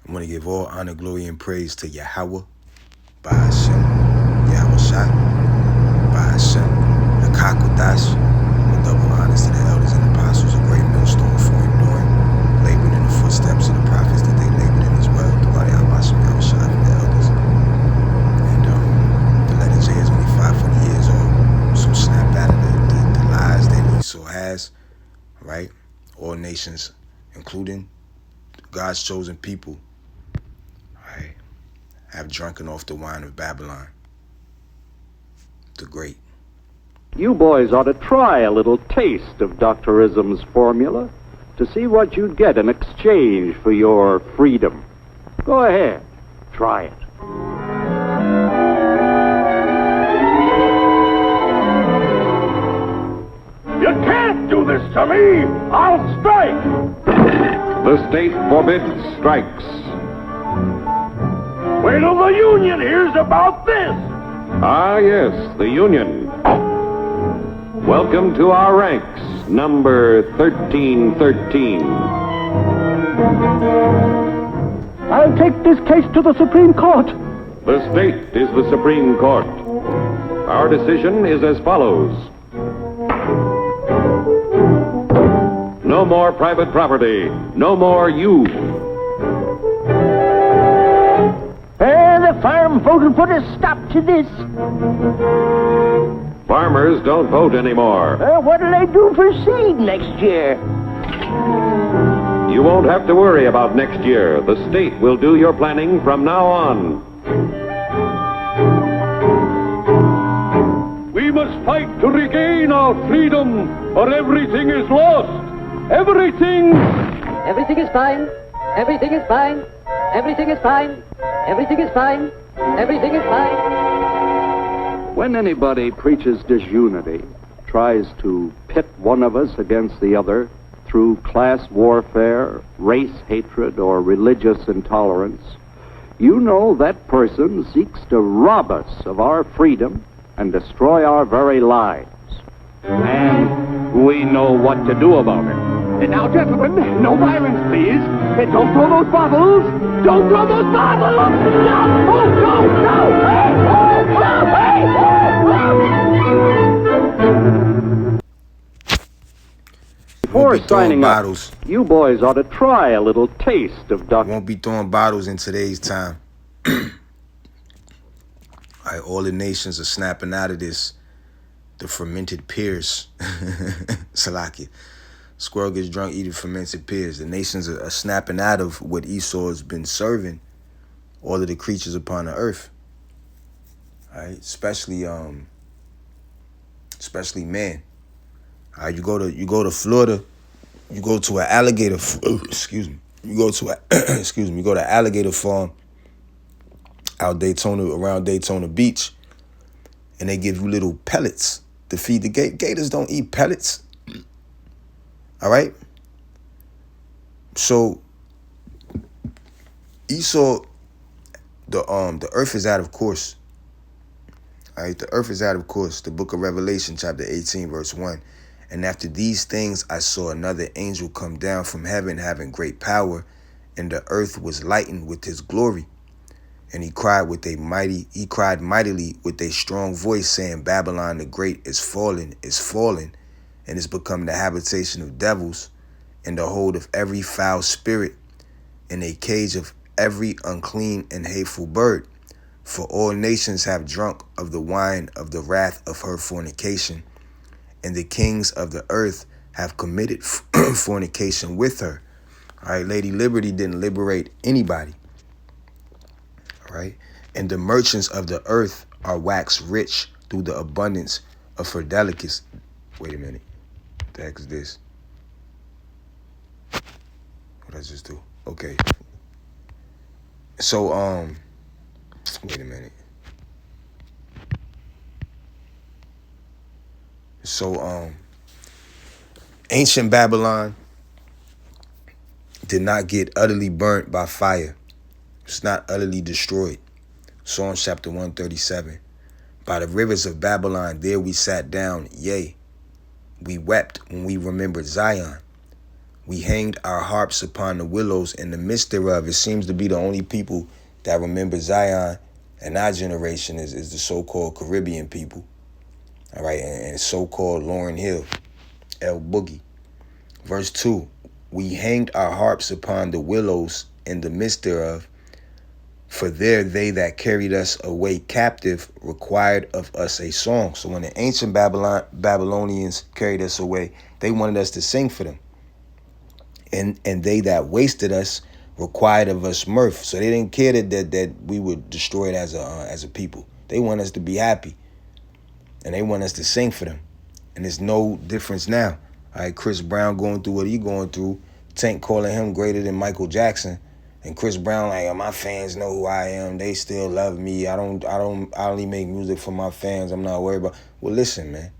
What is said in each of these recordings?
I want to give all honor, glory, and praise to Yahweh, by Hashem, Yahweh Shai, by Hashem, Hakakodash, with double honors to the elders and apostles, a great millstone for enduring, laboring in the footsteps of the prophets that they labored in as well, throughout Yahweh Yahweh Shai for the elders. And the letter J is only 540 years old, so snap out of the lies that Esau has, right? All nations, including God's chosen people, right, have drunken off the wine of Babylon, the great. You boys ought to try a little taste of Dr. Ism's formula to see what you'd get in exchange for your freedom. Go ahead, try it. You can't do this to me! I'll strike! The state forbids strikes. Wait till the Union hears about this! Ah, yes, the Union. Welcome to our ranks, number 1313. I'll take this case to the Supreme Court. The state is the Supreme Court. Our decision is as follows. No more private property. No more you. The farm voted put a stop to this. Farmers don't vote anymore. What'll they do for seed next year? You won't have to worry about next year. The state will do your planning from now on. We must fight to regain our freedom, or everything is lost. Everything! Everything is fine. Everything is fine. Everything is fine. Everything is fine. Everything is fine. When anybody preaches disunity, tries to pit one of us against the other through class warfare, race hatred, or religious intolerance, you know that person seeks to rob us of our freedom and destroy our very lives. And we know what to do about it. Now, gentlemen, no violence, please. Don't throw those bottles. Don't throw those bottles. No! Oh, no! No! Hey! Oh, no! Hey! Before signing up, bottles. you boys ought to try a little taste of Dr. Won't be throwing bottles in today's time. All the nations are snapping out of this. The fermented pears. Salakia. Squirrel gets drunk eating fermented pears. The nations are snapping out of what Esau has been serving all of the creatures upon the earth. Right? Especially man. You go to Florida, you go to an alligator You go to alligator farm around Daytona Beach, and they give you little pellets to feed the gators. Don't eat pellets. All right. So Esau, the earth is out of course. All right, the earth is out of course. The book of Revelation, chapter 18, verse 1. And after these things, I saw another angel come down from heaven, having great power, and the earth was lightened with his glory. And he cried mightily with a strong voice, saying, Babylon the great is fallen, and is become the habitation of devils, and the hold of every foul spirit, and a cage of every unclean and hateful bird. For all nations have drunk of the wine of the wrath of her fornication, and the kings of the earth have committed fornication with her. All right, Lady Liberty didn't liberate anybody. All right, and the merchants of the earth are waxed rich through the abundance of her delicacies. Wait a minute. What the heck is this? What did I just do? Okay. So, wait a minute. So, ancient Babylon did not get utterly burnt by fire. It's not utterly destroyed. Psalms chapter 137. By the rivers of Babylon, there we sat down, yea, we wept when we remembered Zion. We hanged our harps upon the willows in the midst thereof. It seems to be the only people that remember Zion in our generation is the so-called Caribbean people. All right, and so-called Lauryn Hill, El Boogie. Verse 2, we hanged our harps upon the willows in the midst thereof, for there they that carried us away captive required of us a song. So when the ancient Babylonians carried us away, they wanted us to sing for them. And they that wasted us required of us mirth. So they didn't care that we were destroyed as a people. They want us to be happy. And they want us to sing for them. And there's no difference now. All right, Chris Brown going through what he going through. Tank calling him greater than Michael Jackson. And Chris Brown like, oh, my fans know who I am. They still love me. I only make music for my fans. I'm not worried about. Well, listen, man.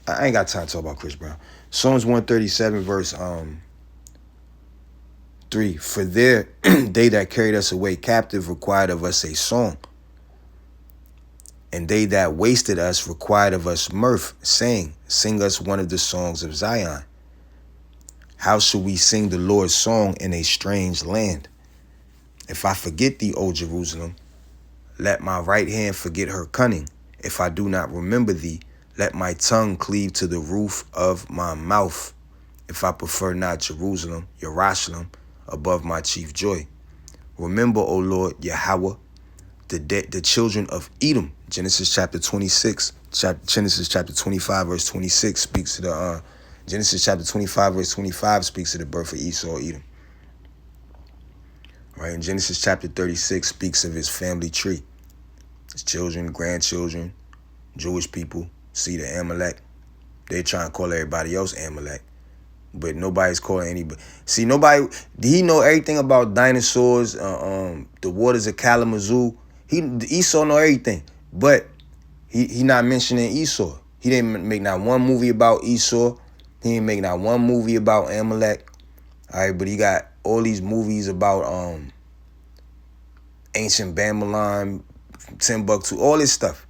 I ain't got time to talk about Chris Brown. Psalms 137 verse 3. For there they that carried us away captive required of us a song. And they that wasted us required of us mirth, saying, sing us one of the songs of Zion. How shall we sing the Lord's song in a strange land? If I forget thee, O Jerusalem, let my right hand forget her cunning. If I do not remember thee, let my tongue cleave to the roof of my mouth. If I prefer not Jerusalem, Yerushalayim, above my chief joy. Remember, O Lord, Yahweh, the children of Edom. Genesis chapter 26, Genesis chapter 25, verse 26 speaks to the, Genesis chapter 25, verse 25 speaks to the birth of Esau, Edom. Right, and Genesis chapter 36 speaks of his family tree. His children, grandchildren, Jewish people, seed of Amalek. They try and call everybody else Amalek. But nobody's calling anybody. See, nobody, he know everything about dinosaurs, the waters of Kalamazoo. Esau know everything. But he not mentioning Esau. He didn't make not one movie about Esau. He didn't make not one movie about Amalek. All right, but he got all these movies about ancient Babylon, Timbuktu, all this stuff.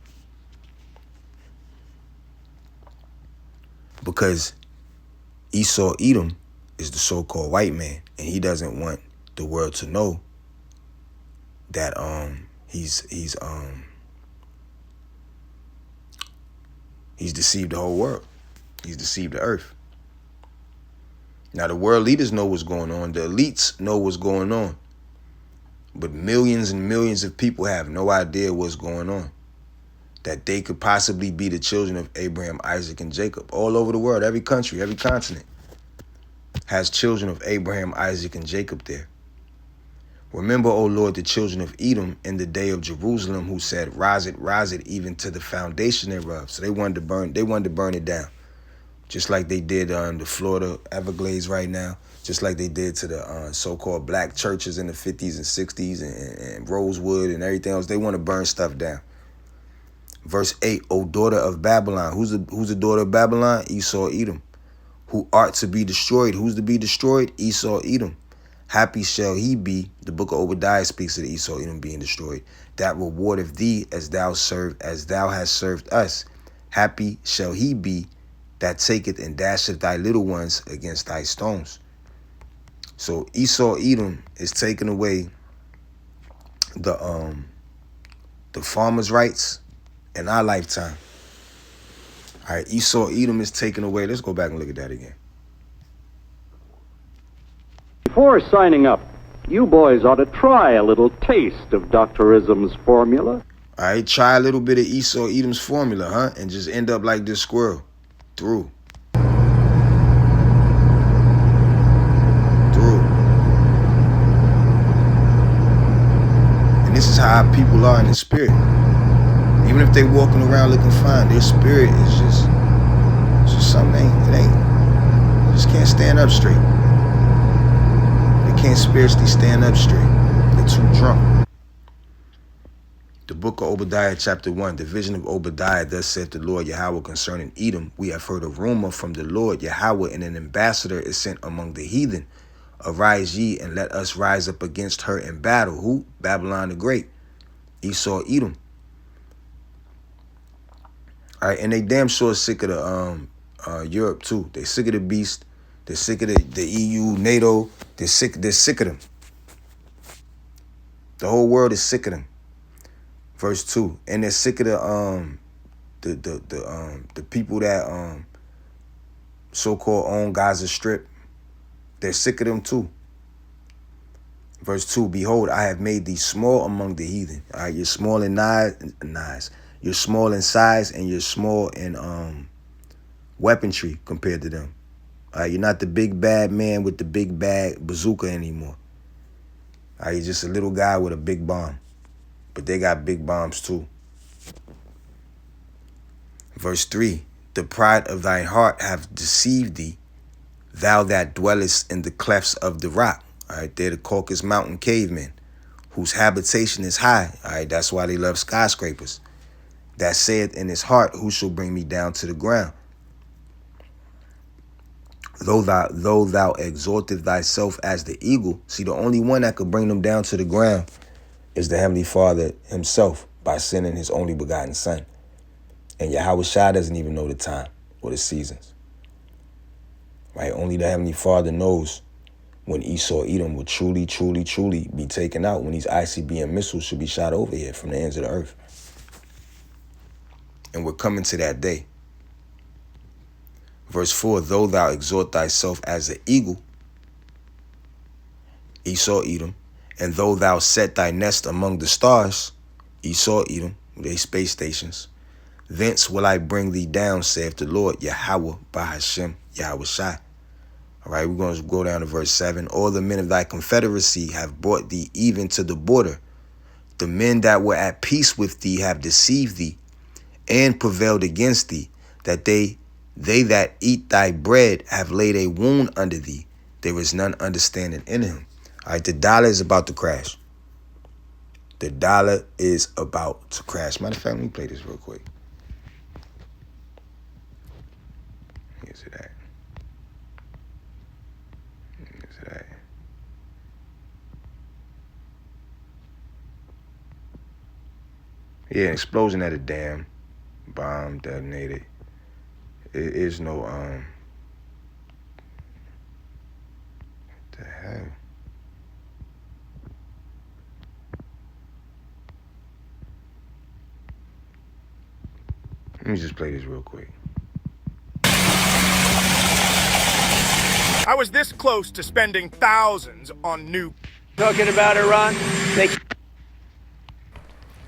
Because Esau Edom is the so-called white man, and he doesn't want the world to know that he's deceived the whole world. He's deceived the earth. Now the world leaders know what's going on. The elites know what's going on. But millions and millions of people have no idea what's going on. That they could possibly be the children of Abraham, Isaac, and Jacob. All over the world, every country, every continent has children of Abraham, Isaac, and Jacob there. Remember, O Lord, the children of Edom in the day of Jerusalem, who said, rise it, even to the foundation thereof. So they wanted to burn it down. Just like they did the Florida Everglades right now. Just like they did to the so-called black churches in the 50s and 60s and Rosewood and everything else. They want to burn stuff down. Verse 8, O daughter of Babylon. Who's the daughter of Babylon? Esau, Edom. Who art to be destroyed. Who's to be destroyed? Esau, Edom. Happy shall he be. The book of Obadiah speaks of the Esau, Edom being destroyed. That rewardeth thee as thou hast served us. Happy shall he be that taketh and dasheth thy little ones against thy stones. So Esau, Edom is taking away the farmers' rights in our lifetime. All right, Esau, Edom is taken away. Let's go back and look at that again. Before signing up, you boys ought to try a little taste of Dr. Ism's formula. All right, try a little bit of Esau, Edom's formula, huh? And just end up like this squirrel. Through. And this is how people are in the spirit. Even if they walking around looking fine, their spirit is just something. It ain't. Just can't stand up straight. They can't spiritually stand up straight. They're too drunk. The book of Obadiah, chapter 1, the vision of Obadiah. Thus saith the Lord Yahweh concerning Edom. We have heard a rumor from the Lord Yahweh, and an ambassador is sent among the heathen. Arise ye, and let us rise up against her in battle. Who? Babylon the Great. Esau, Edom. All right, and they damn sure sick of the Europe too. They sick of the beast. They're sick of the EU, NATO. They're sick of them. The whole world is sick of them. Verse 2. And they're sick of the people that so-called own Gaza Strip. They're sick of them too. Verse 2, behold, I have made thee small among the heathen. All right, you're small in size. You're small in size and you're small in weaponry compared to them. All right, you're not the big bad man with the big bad bazooka anymore. All right, you're just a little guy with a big bomb. But they got big bombs too. Verse 3, the pride of thine heart hath deceived thee, thou that dwellest in the clefts of the rock. All right, they're the Caucasus Mountain cavemen, whose habitation is high. All right, that's why they love skyscrapers. That saith in his heart, who shall bring me down to the ground? Though thou exaltest thyself as the eagle. See, the only one that could bring them down to the ground is the Heavenly Father himself by sending his only begotten Son. And Yahweh Shai doesn't even know the time or the seasons. Right? Only the Heavenly Father knows when Esau Edom will truly, truly, truly be taken out, when these ICBM missiles should be shot over here from the ends of the earth. And we're coming to that day. Verse 4, though thou exhort thyself as an eagle, Esau Edom, and though thou set thy nest among the stars, Esau Edom, they space stations, thence will I bring thee down, saith the Lord, Yahweh, Bahashem, Yahweh Shai. All right, we're going to go down to verse 7. All the men of thy confederacy have brought thee even to the border. The men that were at peace with thee have deceived thee and prevailed against thee, that they that eat thy bread have laid a wound under thee. There is none understanding in him. All right, the dollar is about to crash. The dollar is about to crash. Matter of fact, let me play this real quick. Here's it at. Yeah, an explosion at a dam, bomb detonated. It is no what the hell? Let me just play this real quick. I was this close to spending thousands on new. Talking about Iran,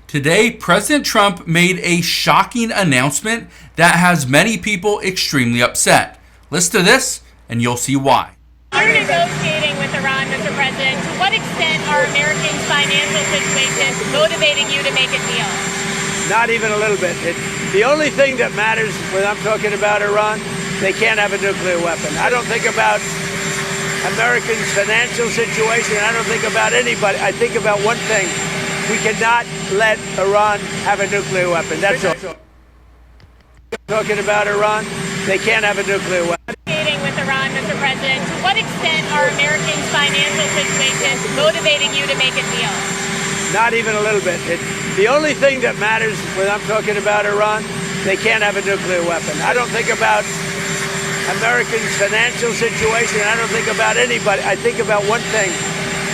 Today, President Trump made a shocking announcement that has many people extremely upset. Listen to this, and you'll see why. You're negotiating with Iran, Mr. President. To what extent are Americans' financial situations motivating you to make a deal? not even a little bit. The only thing that matters when I'm talking about Iran, they can't have a nuclear weapon. I don't think about Americans' financial situation. I don't think about anybody. I think about one thing. We cannot let Iran have a nuclear weapon. That's all. Talking about Iran, they can't have a nuclear weapon. With Iran, Mr. President, to what extent are Americans' financial situations motivating you to make a deal? Not even a little bit. The only thing that matters when I'm talking about Iran, they can't have a nuclear weapon. I don't think about Americans' financial situation. I don't think about anybody. I think about one thing.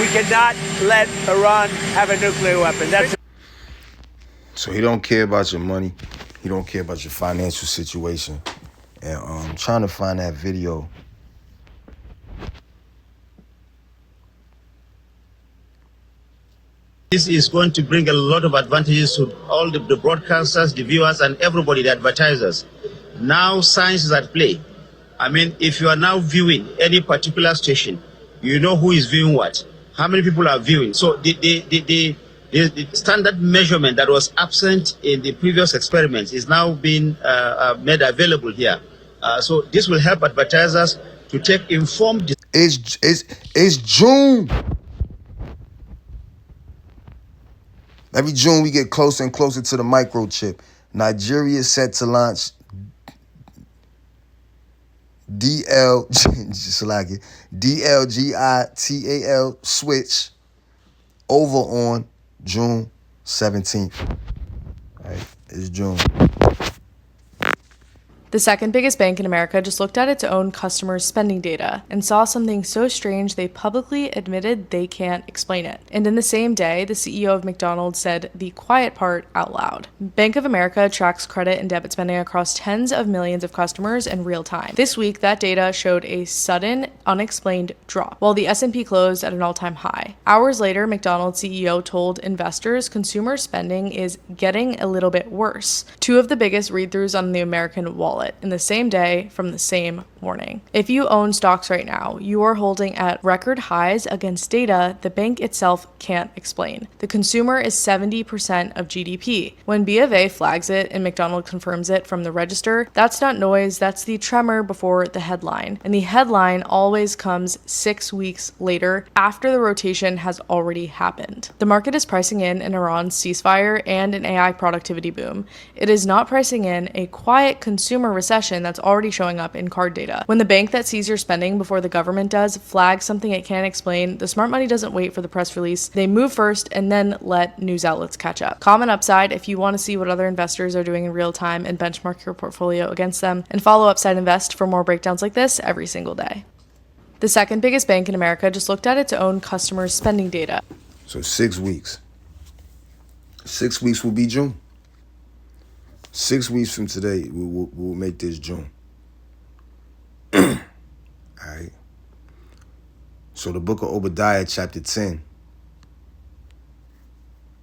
We cannot let Iran have a nuclear weapon. That's So he don't care about your money. He don't care about your financial situation. And I'm trying to find that video. This is going to bring a lot of advantages to all the broadcasters, the viewers, and everybody, the advertisers. Now science is at play. I mean, if you are now viewing any particular station, you know who is viewing what, how many people are viewing. So the standard measurement that was absent in the previous experiments is now being made available here. So this will help advertisers to take informed. It's June. Every June we get closer and closer to the microchip. Nigeria is set to launch DLGITAL switch over on June 17th. All right, it's June. The second biggest bank in America just looked at its own customers' spending data and saw something so strange they publicly admitted they can't explain it. And in the same day, the CEO of McDonald's said the quiet part out loud. Bank of America tracks credit and debit spending across tens of millions of customers in real time. This week, that data showed a sudden, unexplained drop, while the S&P closed at an all-time high. Hours later, McDonald's CEO told investors consumer spending is getting a little bit worse. Two of the biggest read-throughs on the American wallet in the same day from the same morning. If you own stocks right now, you are holding at record highs against data the bank itself can't explain. The consumer is 70% of GDP. When B of A flags it and McDonald's confirms it from the register, that's not noise, that's the tremor before the headline. And the headline always comes 6 weeks later after the rotation has already happened. The market is pricing in an Iran ceasefire and an AI productivity boom. It is not pricing in a quiet consumer recession that's already showing up in card data. When the bank that sees your spending before the government does flags something it can't explain, the smart money doesn't wait for the press release. They move first and then let news outlets catch up. Comment Upside if you want to see what other investors are doing in real time and benchmark your portfolio against them. And follow Upside Invest for more breakdowns like this every single day. The second biggest bank in America just looked at its own customers' spending data. So 6 weeks. 6 weeks will be June. 6 weeks from today, we'll make this June. All right. So the book of Obadiah, chapter 10.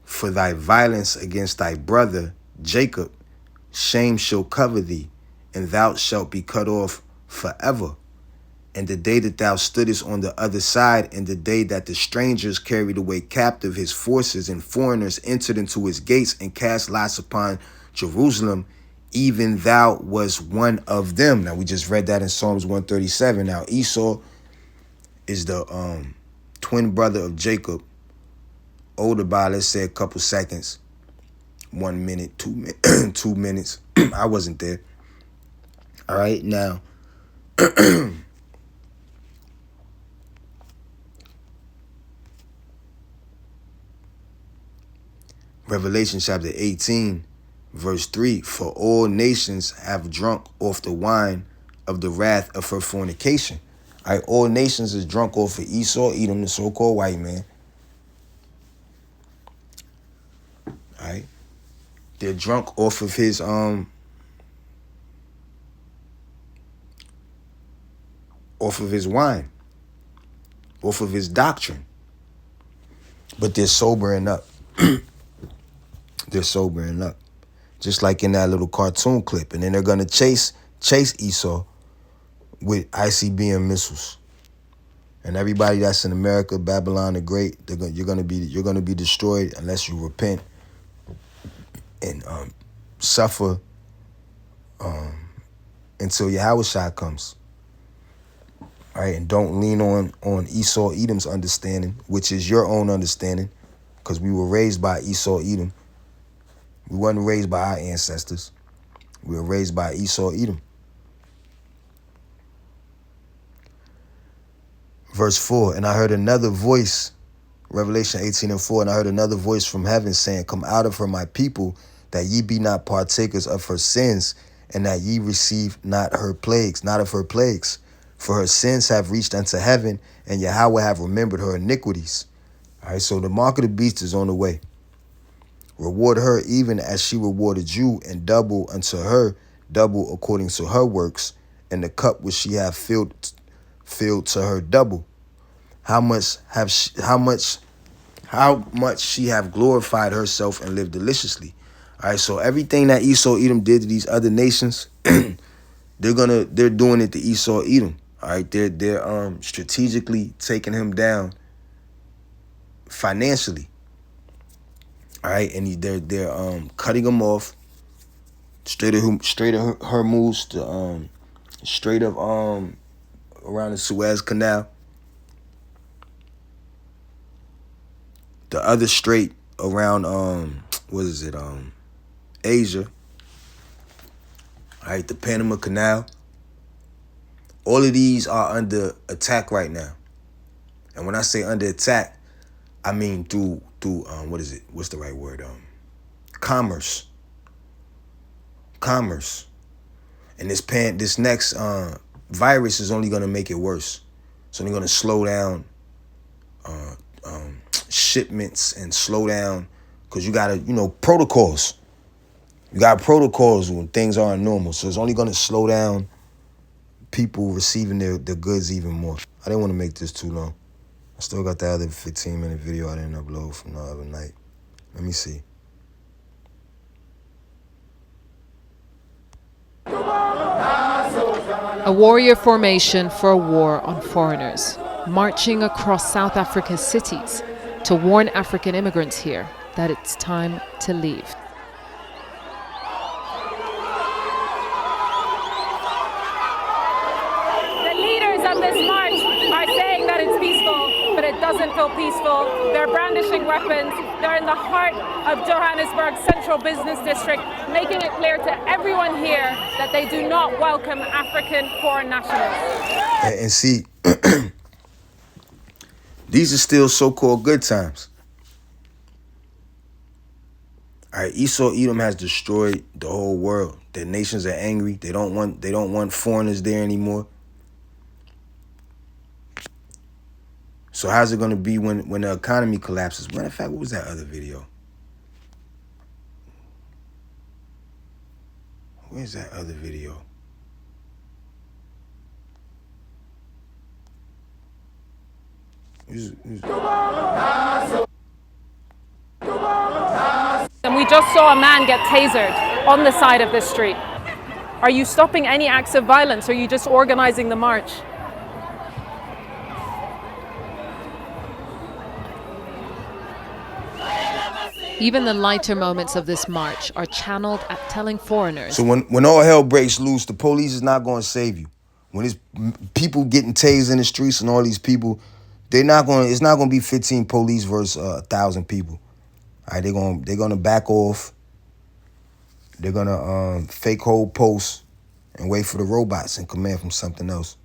For thy violence against thy brother, Jacob, shame shall cover thee, and thou shalt be cut off forever. And the day that thou stoodest on the other side, and the day that the strangers carried away captive his forces, and foreigners entered into his gates and cast lots upon Jerusalem, even thou was one of them. Now, we just read that in Psalms 137. Now, Esau is the twin brother of Jacob, older by, let's say, a couple seconds, 1 minute, 2 minutes. I wasn't there. All right, now, Revelation chapter 18, verse 3, for all nations have drunk off the wine of the wrath of her fornication. All right, all nations is drunk off of Esau, Edom, the so-called white man. All right, they're drunk off of his wine, off of his doctrine. But they're sobering up. They're sobering up. Just like in that little cartoon clip. And then they're going to chase Esau with ICBM missiles. And everybody that's in America, Babylon the Great, you're going to be destroyed unless you repent and suffer until Yahushua comes. All right, and don't lean on Esau Edom's understanding, which is your own understanding, because we were raised by Esau Edom. We wasn't raised by our ancestors. We were raised by Esau Edom. Verse 4, and I heard another voice, Revelation 18:4, and I heard another voice from heaven saying, come out of her, my people, that ye be not partakers of her sins, and that ye receive not of her plagues. For her sins have reached unto heaven, and Yahweh have remembered her iniquities. All right, so the mark of the beast is on the way. Reward her even as she rewarded you, and double unto her, double according to her works, and the cup which she hath filled to her double. How much she have glorified herself and lived deliciously. All right, so everything that Esau Edom did to these other nations, they're doing it to Esau Edom. All right, they're strategically taking him down financially. All right, and they're cutting him off straight of Hormuz to straight of around the Suez Canal. The other strait around Asia. All right, the Panama Canal. All of these are under attack right now. And when I say under attack, I mean through what's the right word? Commerce. And this next virus is only gonna make it worse. It's only gonna slow down shipments and slow down, because you gotta, protocols. You got protocols when things aren't normal. So it's only gonna slow down people receiving their goods even more. I didn't want to make this too long. I still got the other 15-minute video I didn't upload from the other night. Let me see. A warrior formation for a war on foreigners, marching across South Africa's cities to warn African immigrants here that it's time to leave. The leaders of this march are saying that it's peaceful, but it doesn't feel peaceful. They're brandishing weapons. They're in the heart of Johannesburg's central business district, making it clear to everyone here that they do not welcome African foreign nationals. And see, these are still so-called good times. All right, Esau Edom has destroyed the whole world. Their nations are angry. They don't want foreigners there anymore. So how's it going to be when the economy collapses? Matter of fact, what was that other video? Where's that other video? And we just saw a man get tasered on the side of this street. Are you stopping any acts of violence, or are you just organizing the march? Even the lighter moments of this march are channeled at telling foreigners. So when all hell breaks loose, the police is not going to save you. When it's people getting tased in the streets and all these people, it's not going to be 15 police versus 1,000 people. All right, they're going to back off. They're going to fake hold posts and wait for the robots and command from something else.